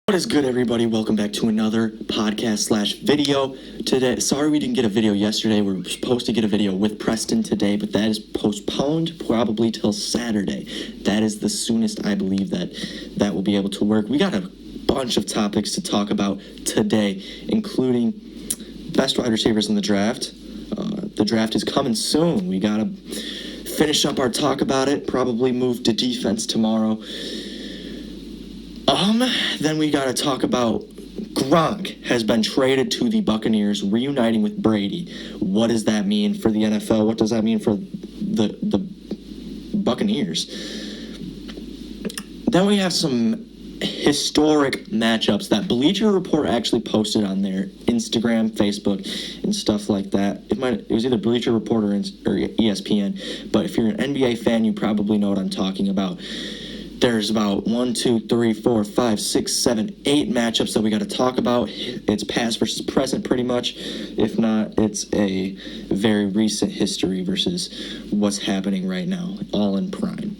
What is good, everybody? Welcome back to another podcast/video. Today, sorry we didn't get a video yesterday. We were supposed to get a video with Preston today, but that is postponed probably till Saturday. That is the soonest I believe that will be able to work. We got a bunch of topics to talk about today, including best wide receivers in the draft. The draft is coming soon. We got to finish up our talk about it, probably move to defense tomorrow. Then we got to talk about Gronk has been traded to the Buccaneers, reuniting with Brady. What does that mean for the NFL? What does that mean for the Buccaneers? Then we have some historic matchups that Bleacher Report actually posted on their Instagram, Facebook, and stuff like that. It was either Bleacher Report or ESPN, but if you're an NBA fan, you probably know what I'm talking about. There's about 8 matchups that we got to talk about. It's past versus present pretty much. If not, it's a very recent history versus what's happening right now, all in prime.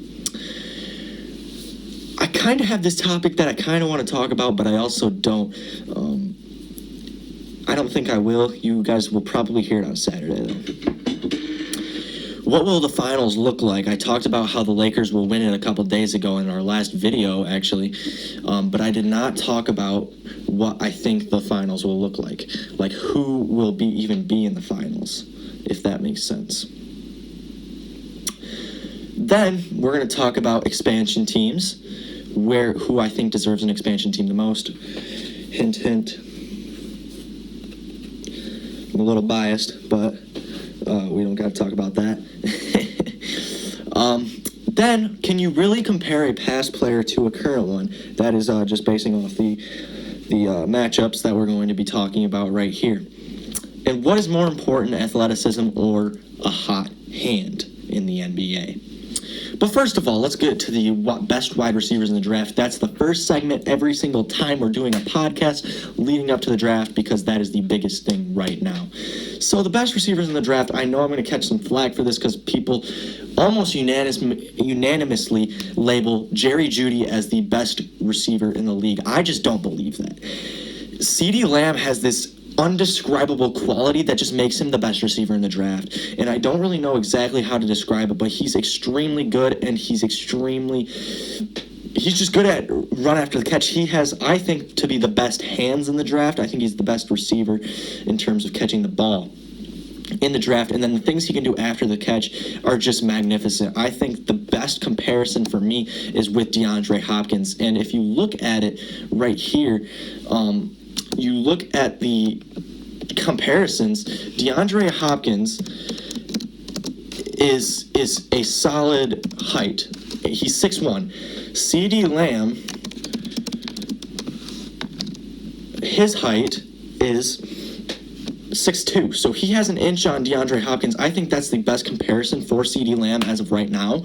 I kind of have this topic that I kind of want to talk about, but I also don't. I don't think I will. You guys will probably hear it on Saturday, though. What will the finals look like? I talked about how the Lakers will win it a couple days ago in our last video, actually, but I did not talk about what I think the finals will look like. Like, who will even be in the finals, if that makes sense. Then, we're going to talk about expansion teams, who I think deserves an expansion team the most. Hint, hint. I'm a little biased, but we don't got to talk about that. Then, can you really compare a past player to a current one? That is just basing off the matchups that we're going to be talking about right here. And what is more important, athleticism or a hot hand in the NBA? But first of all, let's get to the best wide receivers in the draft. That's the first segment every single time we're doing a podcast leading up to the draft, because that is the biggest thing right now. So the best receivers in the draft, I know I'm going to catch some flack for this because people almost unanimously label Jerry Jeudy as the best receiver in the league. I just don't believe that. CeeDee Lamb has this undescribable quality that just makes him the best receiver in the draft, and I don't really know exactly how to describe it, but he's extremely good, and he's just good at run after the catch. He has, I think, to be the best hands in the draft. I think he's the best receiver in terms of catching the ball in the draft, and then the things he can do after the catch are just magnificent. I think the best comparison for me is with DeAndre Hopkins, and if you look at it right here, you look at the comparisons, DeAndre Hopkins is a solid height. He's 6'1". CeeDee Lamb, his height is 6'2", so he has an inch on DeAndre Hopkins. I think that's the best comparison for CeeDee Lamb as of right now,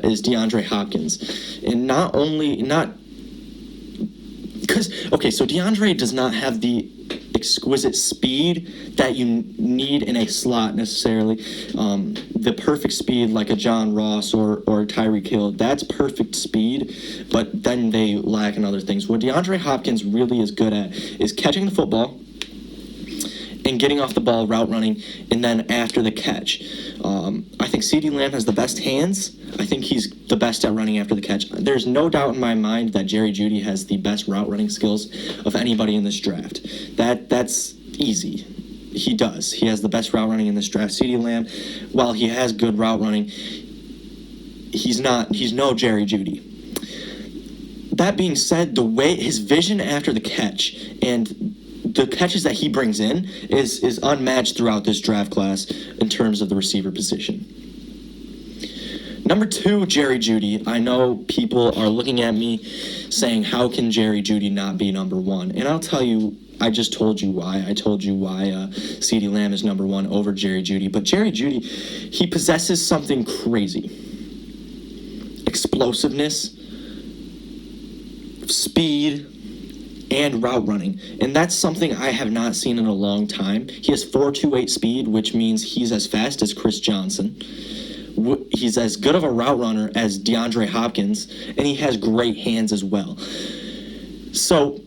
is DeAndre Hopkins. And so DeAndre does not have the exquisite speed that you need in a slot necessarily. The perfect speed like a John Ross or Tyreek Hill, that's perfect speed, but then they lack in other things. What DeAndre Hopkins really is good at is catching the football and getting off the ball, route running, and then after the catch. I think CeeDee Lamb has the best hands. I think he's the best at running after the catch. There's no doubt in my mind that Jerry Jeudy has the best route running skills of anybody in this draft. That's easy. He does. He has the best route running in this draft. CeeDee Lamb, while he has good route running, he's no Jerry Jeudy. That being said, the way his vision after the catch and the catches that he brings in is unmatched throughout this draft class in terms of the receiver position. Number 2, Jerry Jeudy. I know people are looking at me saying, how can Jerry Jeudy not be number 1? And I'll tell you, I just told you why. I told you why CeeDee Lamb is number 1 over Jerry Jeudy. But Jerry Jeudy, he possesses something crazy. Explosiveness, speed, and route running, and that's something I have not seen in a long time. He has 4.28 speed, which means he's as fast as Chris Johnson. He's as good of a route runner as DeAndre Hopkins, and he has great hands as well. So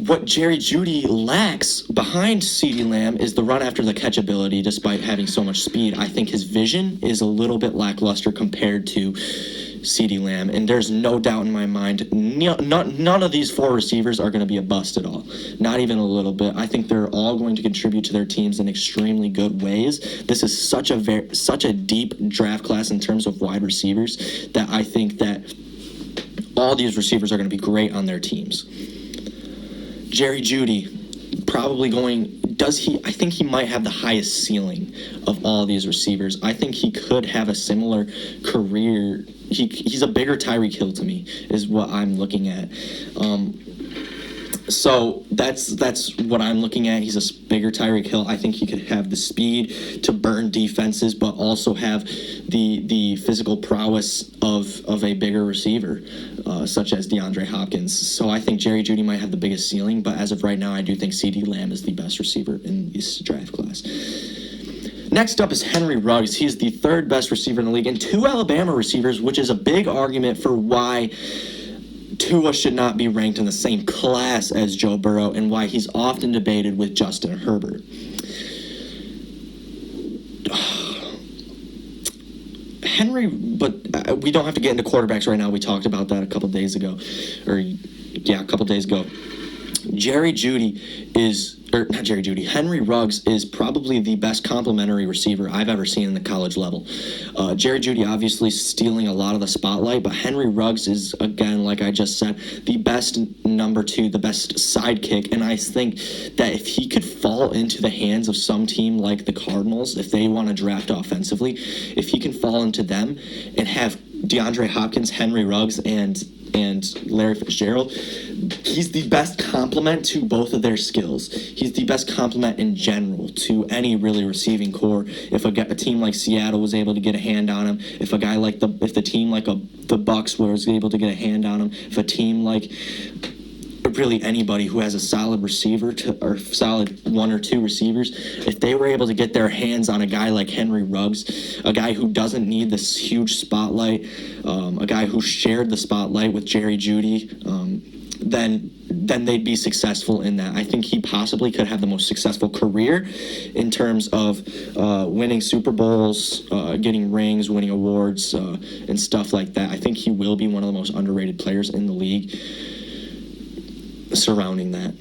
what Jerry Jeudy lacks behind CeeDee Lamb is the run after the catch ability, despite having so much speed. I think his vision is a little bit lackluster compared to CeeDee Lamb, and there's no doubt in my mind, none of these four receivers are going to be a bust at all. Not even a little bit. I think they're all going to contribute to their teams in extremely good ways. This is such a deep draft class in terms of wide receivers that I think that all these receivers are going to be great on their teams. Jerry Jeudy, probably I think he might have the highest ceiling of all these receivers. I think he could have a similar career. He's a bigger Tyreek Hill to me, is what I'm looking at. So that's what I'm looking at. He's a bigger Tyreek Hill. I think he could have the speed to burn defenses, but also have the physical prowess of a bigger receiver, such as DeAndre Hopkins. So I think Jerry Jeudy might have the biggest ceiling, but as of right now, I do think CeeDee Lamb is the best receiver in this draft class. Next up is Henry Ruggs. He's the third best receiver in the league, and two Alabama receivers, which is a big argument for why Tua should not be ranked in the same class as Joe Burrow, and why he's often debated with Justin Herbert. Henry, but we don't have to get into quarterbacks right now. We talked about that a couple days ago. Henry Ruggs is probably the best complimentary receiver I've ever seen in the college level. Jerry Jeudy obviously stealing a lot of the spotlight, but Henry Ruggs is, again, like I just said, the best number two, the best sidekick, and I think that if he could fall into the hands of some team like the Cardinals, if they want to draft offensively, if he can fall into them and have DeAndre Hopkins, Henry Ruggs, and Larry Fitzgerald, he's the best complement to both of their skills. He's the best complement in general to any really receiving core. If a team like Seattle was able to get a hand on him, if the team like the Bucks was able to get a hand on him, if a team like really anybody who has a solid receiver or solid one or two receivers, if they were able to get their hands on a guy like Henry Ruggs, a guy who doesn't need this huge spotlight, a guy who shared the spotlight with Jerry Jeudy, then they'd be successful in that. I think he possibly could have the most successful career in terms of winning Super Bowls, getting rings, winning awards, and stuff like that. I think he will be one of the most underrated players in the league surrounding that.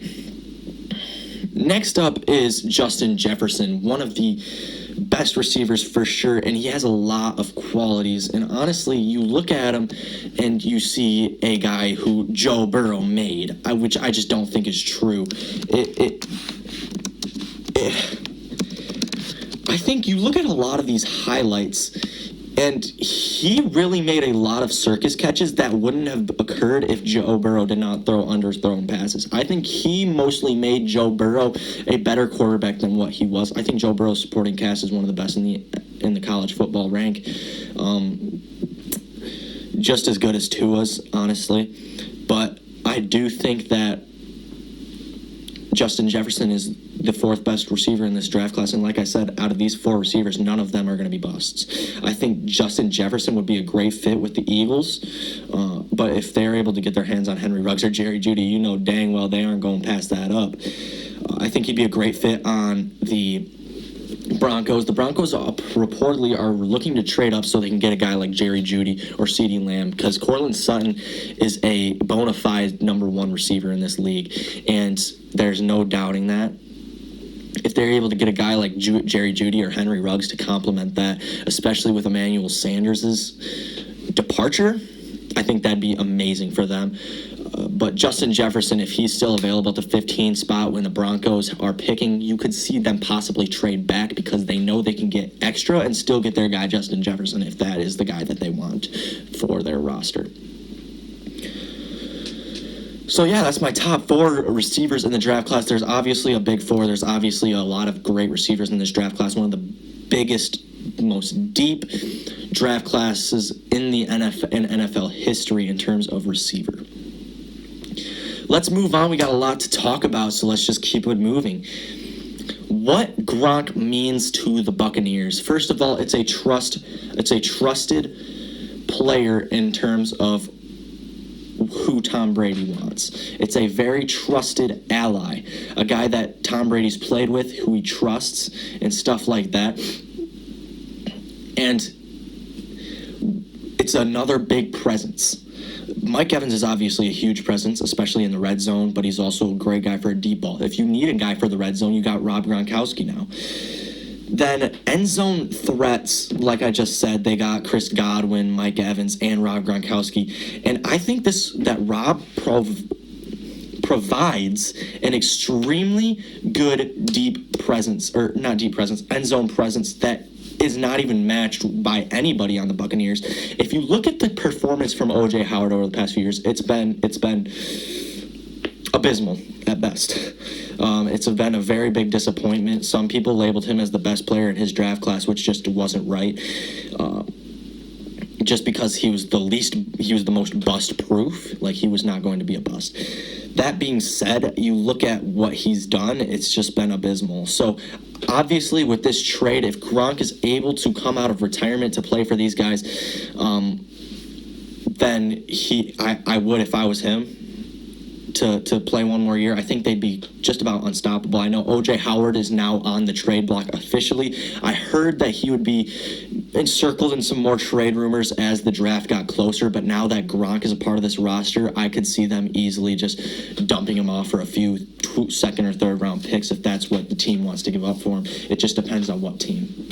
Next up is Justin Jefferson, one of the best receivers for sure, and he has a lot of qualities. And honestly, you look at him and you see a guy who Joe Burrow made, which I just don't think is true. I think you look at a lot of these highlights, and he really made a lot of circus catches that wouldn't have occurred if Joe Burrow did not throw underthrown passes. I think he mostly made Joe Burrow a better quarterback than what he was. I think Joe Burrow's supporting cast is one of the best in the college football rank. Just as good as Tua's, honestly. But I do think that Justin Jefferson is the fourth best receiver in this draft class, and like I said, out of these four receivers, none of them are going to be busts. I think Justin Jefferson would be a great fit with the Eagles, but if they're able to get their hands on Henry Ruggs or Jerry Jeudy, you know dang well they aren't going past that up. I think he'd be a great fit on the Broncos. The Broncos reportedly are looking to trade up so they can get a guy like Jerry Jeudy or CeeDee Lamb, because Courtland Sutton is a bona fide number one receiver in this league, and there's no doubting that. If they're able to get a guy like Jerry Jeudy or Henry Ruggs to complement that, especially with Emmanuel Sanders' departure, I think that'd be amazing for them. But Justin Jefferson, if he's still available at the 15 spot when the Broncos are picking, you could see them possibly trade back because they know they can get extra and still get their guy Justin Jefferson if that is the guy that they want for their roster. So yeah, that's my top four receivers in the draft class. There's obviously a big four. There's obviously a lot of great receivers in this draft class. One of the biggest, most deep draft classes in the NFL history in terms of receiver. Let's move on. We got a lot to talk about, so let's just keep it moving. What Gronk means to the Buccaneers. First of all, it's a trusted player in terms of who Tom Brady wants. It's a very trusted ally, a guy that Tom Brady's played with, who he trusts, and stuff like that. And it's another big presence. Mike Evans is obviously a huge presence, especially in the red zone, but he's also a great guy for a deep ball. If you need a guy for the red zone, you got Rob Gronkowski now. Then end zone threats, like I just said, they got Chris Godwin, Mike Evans, and Rob Gronkowski. And I think that Rob provides an extremely good deep presence, or not deep presence, end zone presence that is not even matched by anybody on the Buccaneers. If you look at the performance from O.J. Howard over the past few years, it's been abysmal at best. It's been a very big disappointment. Some people labeled him as the best player in his draft class, which just wasn't right. Just because he was the most bust proof, like he was not going to be a bust. That being said, you look at what he's done, it's just been abysmal. So obviously with this trade, if Gronk is able to come out of retirement to play for these guys, then I would, if I was him, to play one more year. I think they'd be just about unstoppable. I know O.J. Howard is now on the trade block officially. I heard that he would be encircled in some more trade rumors as the draft got closer, but now that Gronk is a part of this roster, I could see them easily just dumping him off for a few second or third round picks if that's what the team wants to give up for him. It just depends on what team.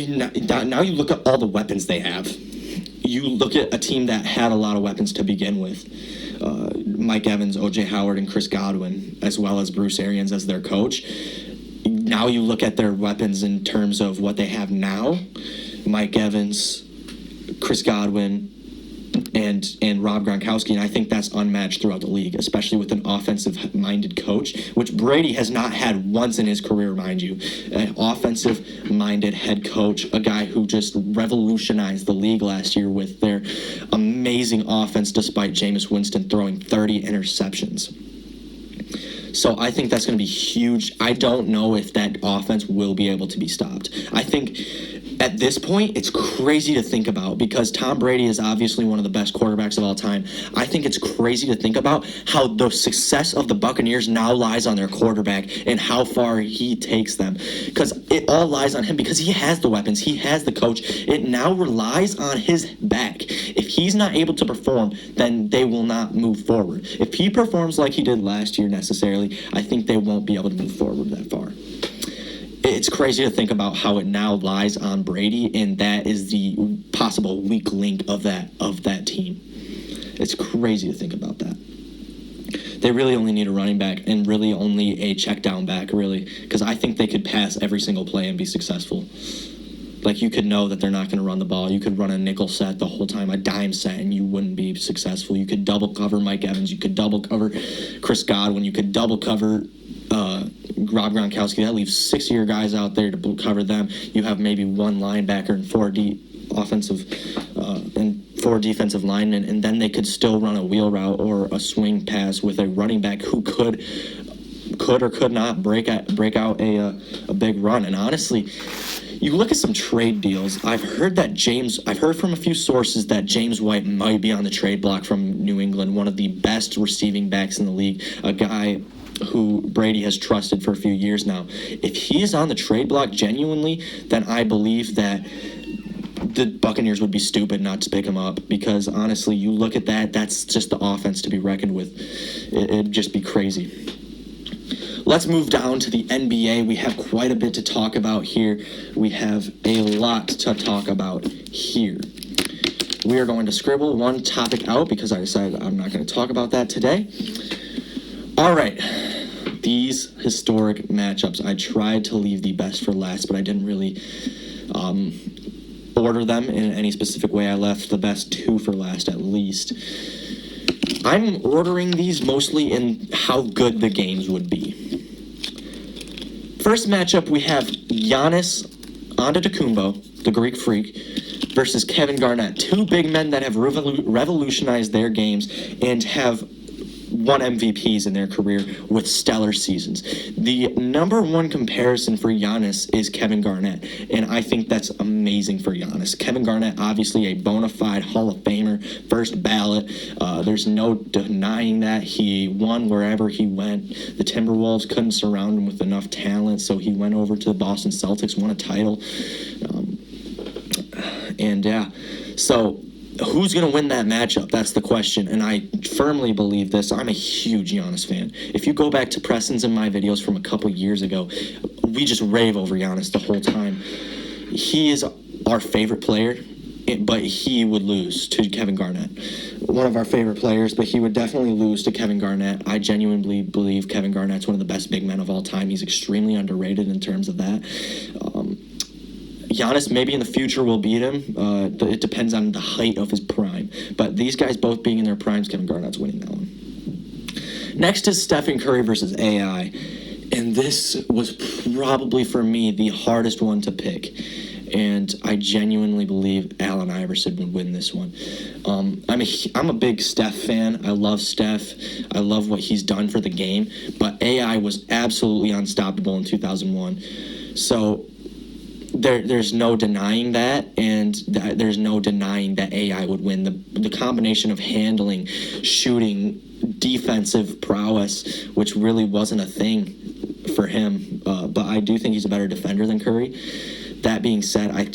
Now you look at all the weapons they have. You look at a team that had a lot of weapons to begin with. Mike Evans, O.J. Howard, and Chris Godwin, as well as Bruce Arians as their coach. Now you look at their weapons in terms of what they have now. Mike Evans, Chris Godwin, and Rob Gronkowski, and I think that's unmatched throughout the league, especially with an offensive-minded coach, which Brady has not had once in his career, mind you. An offensive-minded head coach, a guy who just revolutionized the league last year with their amazing offense, despite Jameis Winston throwing 30 interceptions. So I think that's going to be huge. I don't know if that offense will be able to be stopped. I think at this point, it's crazy to think about because Tom Brady is obviously one of the best quarterbacks of all time. I think it's crazy to think about how the success of the Buccaneers now lies on their quarterback and how far he takes them. Because it all lies on him because he has the weapons. He has the coach. It now relies on his back. If he's not able to perform, then they will not move forward. If he performs like he did last year necessarily, I think they won't be able to move forward that far. It's crazy to think about how it now lies on Brady, and that is the possible weak link of that team. It's crazy to think about that. They really only need a running back and really only a check down back, really, because I think they could pass every single play and be successful. Like, you could know that they're not going to run the ball. You could run a nickel set the whole time, a dime set, and you wouldn't be successful. You could double cover Mike Evans. You could double cover Chris Godwin. You could double cover Rob Gronkowski. That leaves 6 of your guys out there to cover them. You have maybe one linebacker and four defensive linemen, and then they could still run a wheel route or a swing pass with a running back who could or could not break out a big run. And honestly, you look at some trade deals. I've heard from a few sources that James White might be on the trade block from New England, one of the best receiving backs in the league, a guy who Brady has trusted for a few years now. If he is on the trade block genuinely, then I believe that the Buccaneers would be stupid not to pick him up, because honestly, you look at that's just the offense to be reckoned with. It'd just be crazy. Let's move down to the NBA. We have quite a bit to talk about here. We have a lot to talk about here. We are going to scribble one topic out because I decided I'm not going to talk about that today. All right. These historic matchups. I tried to leave the best for last, but I didn't really order them in any specific way. I left the best two for last at least. I'm ordering these mostly in how good the games would be. First matchup, we have Giannis Antetokounmpo, the Greek Freak, versus Kevin Garnett. Two big men that have revolutionized their games and have won MVPs in their career with stellar seasons. The number one comparison for Giannis is Kevin Garnett, and I think that's amazing for Giannis. Kevin Garnett, obviously a bona fide Hall of Famer, first ballot. There's no denying that. He won wherever he went. The Timberwolves couldn't surround him with enough talent, so he went over to the Boston Celtics, won a title. So who's going to win that matchup? That's the question, and I firmly believe this. I'm a huge Giannis fan. If you go back to Preston's and my videos from a couple years ago, we just rave over Giannis the whole time. He is our favorite player, but he would lose to Kevin Garnett. One of our favorite players, but he would definitely lose to Kevin Garnett. I genuinely believe Kevin Garnett's one of the best big men of all time. He's extremely underrated in terms of that. Giannis maybe in the future will beat him. It depends on the height of his prime. But these guys both being in their primes, Kevin Garnett's winning that one. Next is Stephen Curry versus AI. And this was probably, for me, the hardest one to pick. And I genuinely believe Allen Iverson would win this one. I'm a big Steph fan. I love Steph. I love what he's done for the game. But AI was absolutely unstoppable in 2001. So there's no denying that, and there's no denying that AI would win. The combination of handling, shooting, defensive prowess, which really wasn't a thing for him, but I do think he's a better defender than Curry. That being said, I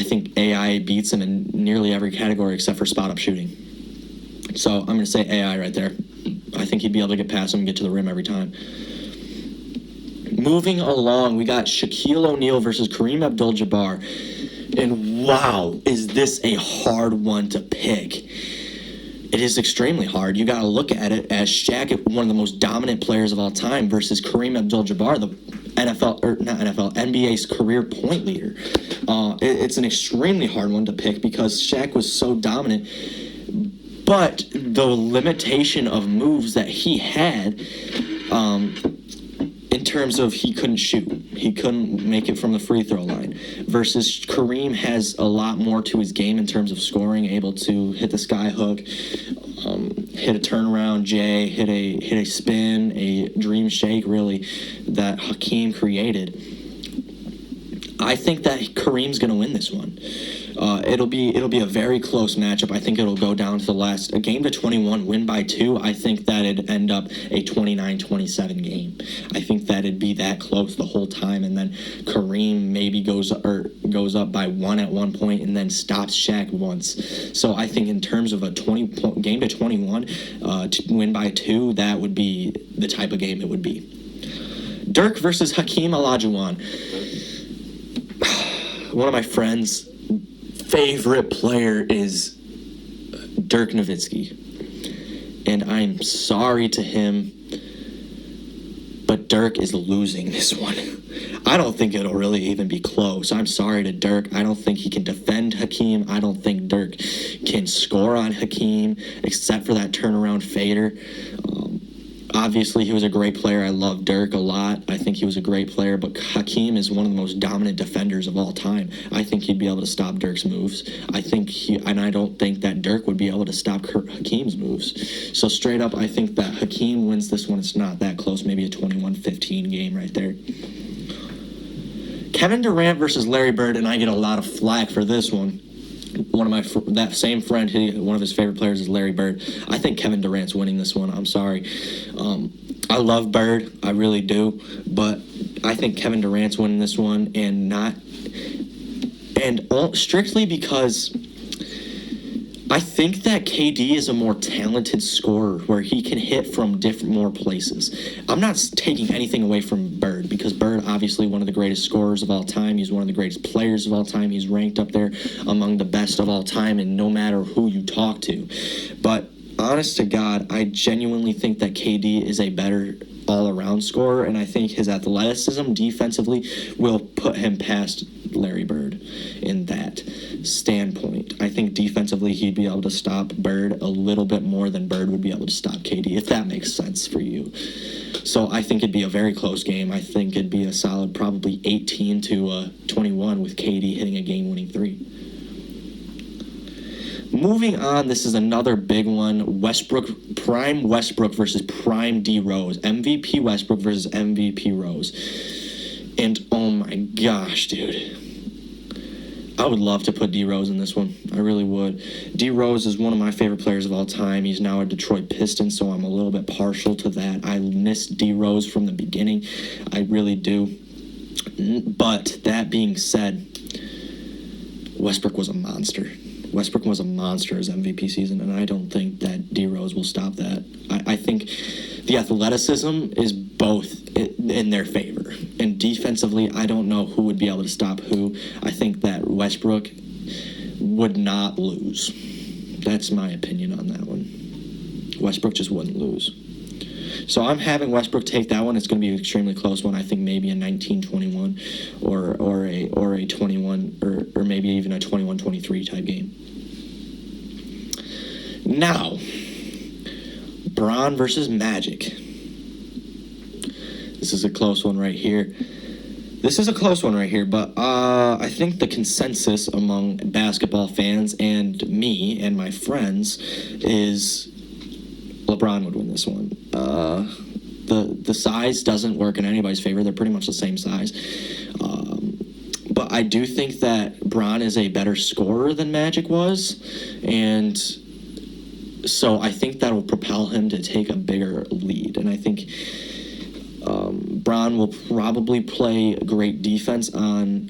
think AI beats him in nearly every category except for spot-up shooting. So I'm going to say AI right there. I think he'd be able to get past him and get to the rim every time. Moving along, we got Shaquille O'Neal versus Kareem Abdul-Jabbar. And wow, is this a hard one to pick. It is extremely hard. You got to look at it as Shaq, one of the most dominant players of all time, versus Kareem Abdul-Jabbar, the NBA's career point leader. It's an extremely hard one to pick because Shaq was so dominant. But the limitation of moves that he had, in terms of he couldn't shoot. He couldn't make it from the free throw line. Versus Kareem has a lot more to his game in terms of scoring, able to hit the sky hook, hit a turnaround J, hit a spin, a dream shake, really, that Hakeem created. I think that Kareem's going to win this one. It'll be a very close matchup. I think it'll go down to a game to 21, win by 2. I think that it'd end up a 29-27 game. I think that it'd be that close the whole time, and then Kareem maybe goes up by 1 at one point and then stops Shaq once. So I think in terms of a game to 21, to win by 2, that would be the type of game it would be. Dirk versus Hakeem Olajuwon. One of my friends' favorite player is Dirk Nowitzki. And I'm sorry to him, but Dirk is losing this one. I don't think it'll really even be close. I'm sorry to Dirk. I don't think he can defend Hakeem. I don't think Dirk can score on Hakeem, except for that turnaround fader. Obviously, he was a great player. I love Dirk a lot. I think he was a great player, but Hakeem is one of the most dominant defenders of all time. I think he'd be able to stop Dirk's moves. I don't think that Dirk would be able to stop Hakeem's moves. So straight up, I think that Hakeem wins this one. It's not that close. Maybe a 21-15 game right there. Kevin Durant versus Larry Bird, and I get a lot of flack for this one. That same friend, one of his favorite players is Larry Bird. I think Kevin Durant's winning this one. I'm sorry. I love Bird. I really do. But I think Kevin Durant's winning this one, strictly because I think that KD is a more talented scorer where he can hit from more places. I'm not taking anything away from Bird because Bird, obviously one of the greatest scorers of all time. He's one of the greatest players of all time. He's ranked up there among the best of all time, and no matter who you talk to. But honest to God, I genuinely think that KD is a better all-around scorer, and I think his athleticism defensively will put him past Larry Bird in that standpoint. I think defensively he'd be able to stop Bird a little bit more than Bird would be able to stop KD, if that makes sense for you. So I think it'd be a very close game. I think it'd be a solid probably 18-21 with KD hitting a game-winning 3. Moving on, this is another big one. Prime Westbrook versus Prime D Rose. MVP Westbrook versus MVP Rose. And oh my gosh, dude. I would love to put D Rose in this one. I really would. D Rose is one of my favorite players of all time. He's now a Detroit Piston, so I'm a little bit partial to that. I miss D Rose from the beginning. I really do. But that being said, Westbrook was a monster. Westbrook was a monster his MVP season, and I don't think that D Rose will stop that. I think the athleticism is both in their favor. And defensively, I don't know who would be able to stop who. I think that Westbrook would not lose. That's my opinion on that one. Westbrook just wouldn't lose. So I'm having Westbrook take that one. It's going to be an extremely close one. I think maybe a 19-21 or a 21 or maybe even a 21-23 type game. Now, Bron versus Magic. This is a close one right here. But I think the consensus among basketball fans and me and my friends is LeBron would win this one. The size doesn't work in anybody's favor. They're pretty much the same size. But I do think that Bron is a better scorer than Magic was. And so I think that will propel him to take a bigger lead. And I think Bron will probably play great defense on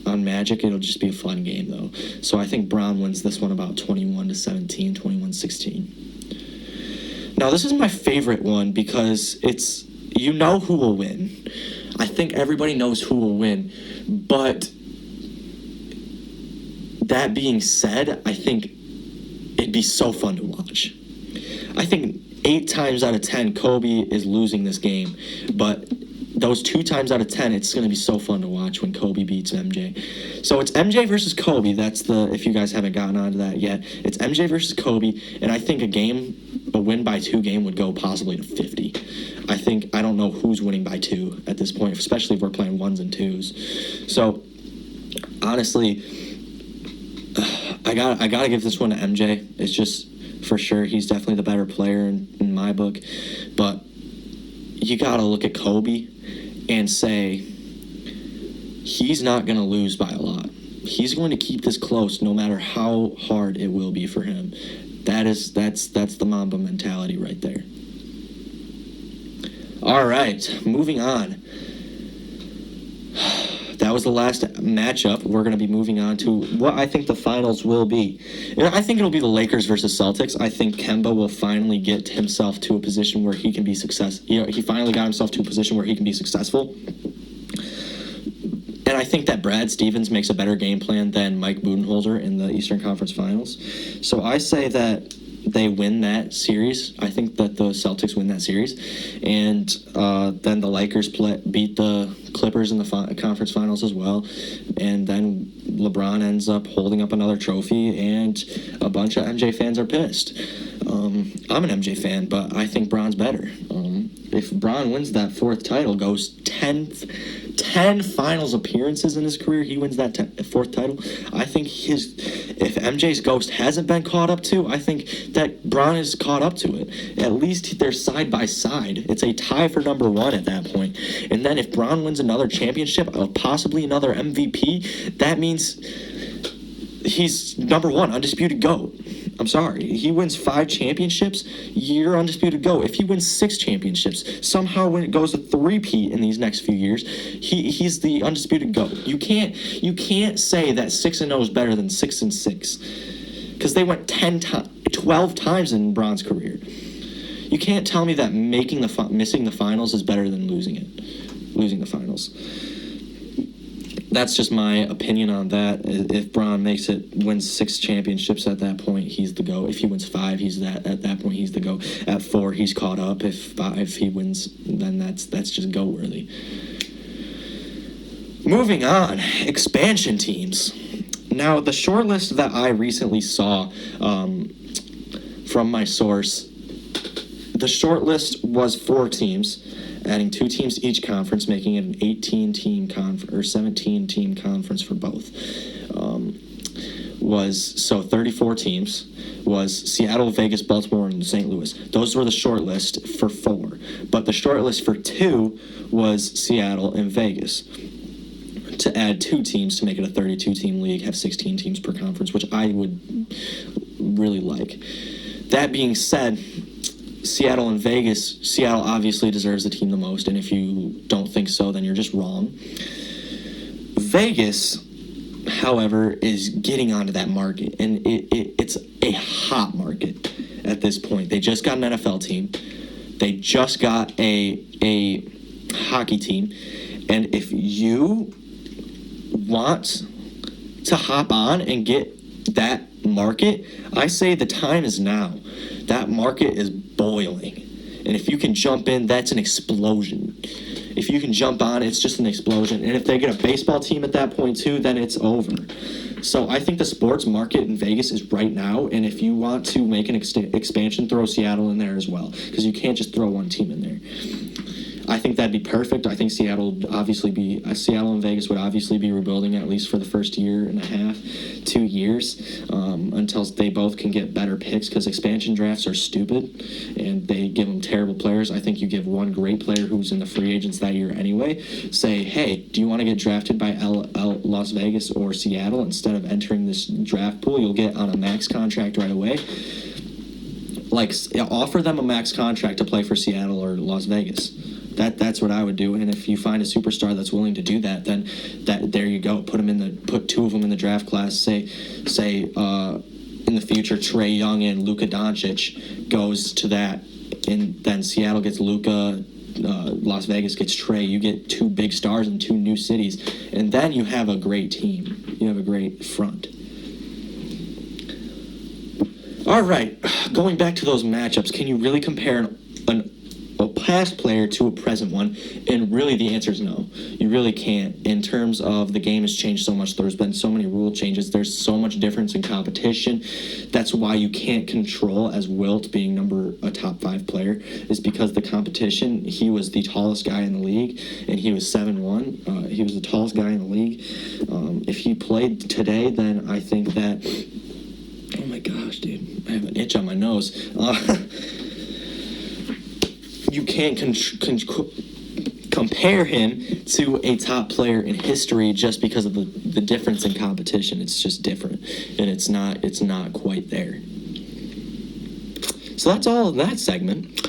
Magic. It'll just be a fun game, though. So I think Bron wins this one about 21-17, 21-16. Now, this is my favorite one because it's, you know who will win. I think everybody knows who will win. But that being said, I think it'd be so fun to watch. I think 8 times out of 10, Kobe is losing this game. But those 2 times out of 10, it's going to be so fun to watch when Kobe beats MJ. So it's MJ versus Kobe. That's if you guys haven't gotten onto that yet. It's MJ versus Kobe. And I think a win by 2 game would go possibly to 50. I don't know who's winning by 2 at this point, especially if we're playing 1s and 2s. So, honestly, I gotta give this one to MJ. It's just, for sure, he's definitely the better player in my book. But you gotta look at Kobe and say, he's not gonna lose by a lot. He's going to keep this close no matter how hard it will be for him. That's the Mamba mentality right there. All right, moving on. That was the last matchup. We're going to be moving on to what I think the finals will be. And I think it'll be the Lakers versus Celtics. I think Kemba will finally get himself to a position where he can be successful. He finally got himself to a position where he can be successful. And I think that Brad Stevens makes a better game plan than Mike Budenholzer in the Eastern Conference Finals. So I say that they win that series. I think that the Celtics win that series. And then the Lakers beat the Clippers in the conference finals as well. And then LeBron ends up holding up another trophy, and a bunch of MJ fans are pissed. I'm an MJ fan, but I think Bron's better. If Bron wins that 4th title, goes 10 finals appearances in his career, he wins that 4th title. I think if MJ's ghost hasn't been caught up to, I think that Bron is caught up to it. At least they're side by side. It's a tie for number 1 at that point. And then if Bron wins another championship, possibly another MVP, that means he's number 1, undisputed GOAT. I'm sorry. He wins 5 championships, you're undisputed GOAT. If he wins 6 championships, somehow when it goes to 3-peat in these next few years, he's the undisputed GOAT. You can't say that 6-0 is better than 6-6, because they went 12 times in Bron's career. You can't tell me that missing the finals is better than losing the finals. That's just my opinion on that. If Bron wins 6 championships at that point, he's the GOAT. If he wins 5, at that point he's the GOAT. At 4, he's caught up. If he wins, then that's just GOAT worthy. Moving on, expansion teams. Now, the short list that I recently saw from my source, the short list was 4 teams, adding 2 teams each conference, making it an 18-team or 17-team conference for both. was, so 34 teams, was Seattle, Vegas, Baltimore, and St. Louis. Those were the short list for 4. But the short list for 2 was Seattle and Vegas. To add 2 teams to make it a 32-team league, have 16 teams per conference, which I would really like. That being said, Seattle and Vegas, Seattle obviously deserves the team the most, and if you don't think so, then you're just wrong. Vegas, however, is getting onto that market, and it's a hot market at this point. They just got an NFL team. They just got a hockey team, and if you want to hop on and get that market, I say the time is now. That market is boiling, and if you can jump in, that's an explosion. If you can jump on, it's just an explosion. And if they get a baseball team at that point too, then it's over. So I think the sports market in Vegas is right now, and if you want to make an expansion, throw Seattle in there as well, because you can't just throw one team in there. I think that'd be perfect. I think Seattle and Vegas would obviously be rebuilding at least for the first year and a half, 2 years, until they both can get better picks, because expansion drafts are stupid and they give them terrible players. I think you give one great player who's in the free agents that year anyway, say, hey, do you want to get drafted by Las Vegas or Seattle? Instead of entering this draft pool, you'll get on a max contract right away. Like, offer them a max contract to play for Seattle or Las Vegas. That's what I would do. And if you find a superstar that's willing to do that, then there you go. Put 2 of them in the draft class. Say in the future, Trae Young and Luka Doncic goes to that, and then Seattle gets Luka, Las Vegas gets Trae. You get 2 big stars in 2 new cities, and then you have a great team. You have a great front. All right, going back to those matchups, can you really compare a past player to a present one? And really the answer is no. You really can't. In terms of the game has changed so much, there's been so many rule changes, there's so much difference in competition. That's why you can't control, as Wilt being a top 5 player, is because the competition. He was the tallest guy in the league, and he was 7'1". He was the tallest guy in the league. If he played today, then I think that, oh my gosh, dude, I have an itch on my nose. You can't compare him to a top player in history just because of the difference in competition. It's just different, and it's not quite there. So that's all in that segment.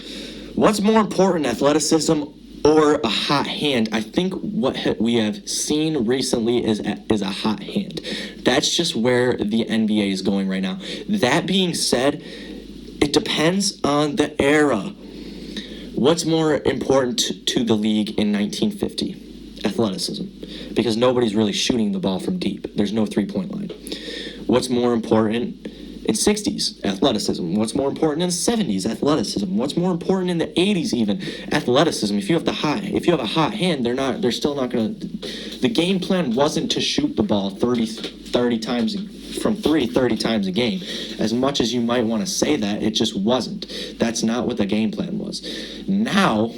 What's more important, athleticism or a hot hand? I think what we have seen recently is a hot hand. That's just where the NBA is going right now. That being said, it depends on the era. What's more important to the league in 1950? Athleticism. Because nobody's really shooting the ball from deep. There's no three-point line. What's more important in 60s? Athleticism. What's more important in the 70s? Athleticism. What's more important in the 80s even? Athleticism. If you have a hot hand, they're still not going to. The game plan wasn't to shoot the ball 30 times from 30 times a game. As much as you might want to say that, it just wasn't. That's not what the game plan was. Now,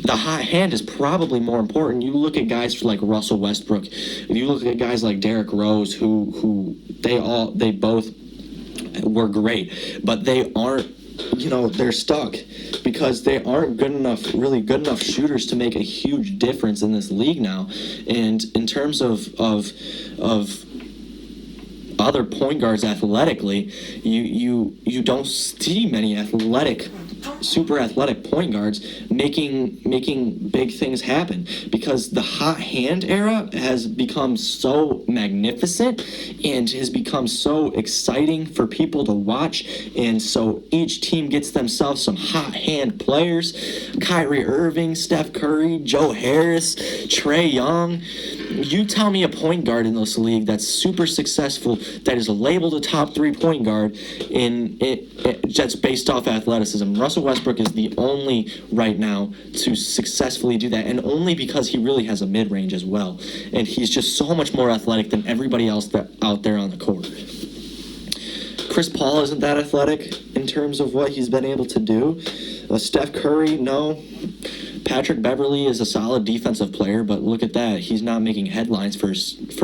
the hot hand is probably more important. You look at guys like Russell Westbrook. You look at guys like Derrick Rose, who they both were great, but they aren't. They're stuck because they aren't really good enough shooters to make a huge difference in this league now. And in terms of other point guards athletically, you don't see many super athletic point guards making big things happen, because the hot hand era has become so magnificent and has become so exciting for people to watch, and so each team gets themselves some hot hand players. Kyrie Irving, Steph Curry, Joe Harris, Trae Young. You tell me a point guard in this league that's super successful, that is labeled a top 3 point guard that's based off athleticism. Russell Westbrook is the only right now to successfully do that, and only because he really has a mid-range as well. And he's just so much more athletic than everybody else out there on the court. Chris Paul isn't that athletic in terms of what he's been able to do. Steph Curry, no. Patrick Beverley is a solid defensive player, but look at that. He's not making headlines for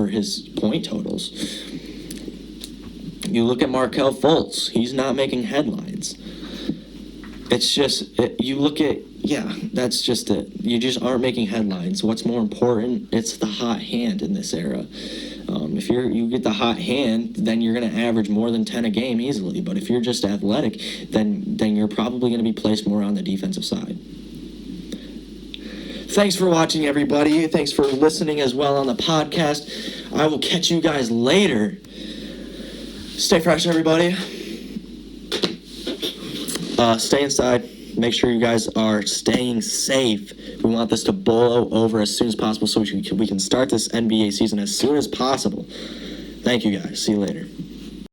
his point totals. You look at Markelle Fultz. He's not making headlines. It's just, you look at, yeah, that's just it. You just aren't making headlines. What's more important? It's the hot hand in this era. If you get the hot hand, then you're going to average more than 10 a game easily. But if you're just athletic, then you're probably going to be placed more on the defensive side. Thanks for watching, everybody. Thanks for listening as well on the podcast. I will catch you guys later. Stay fresh, everybody. Stay inside. Make sure you guys are staying safe. We want this to blow over as soon as possible so we can start this NBA season as soon as possible. Thank you, guys. See you later.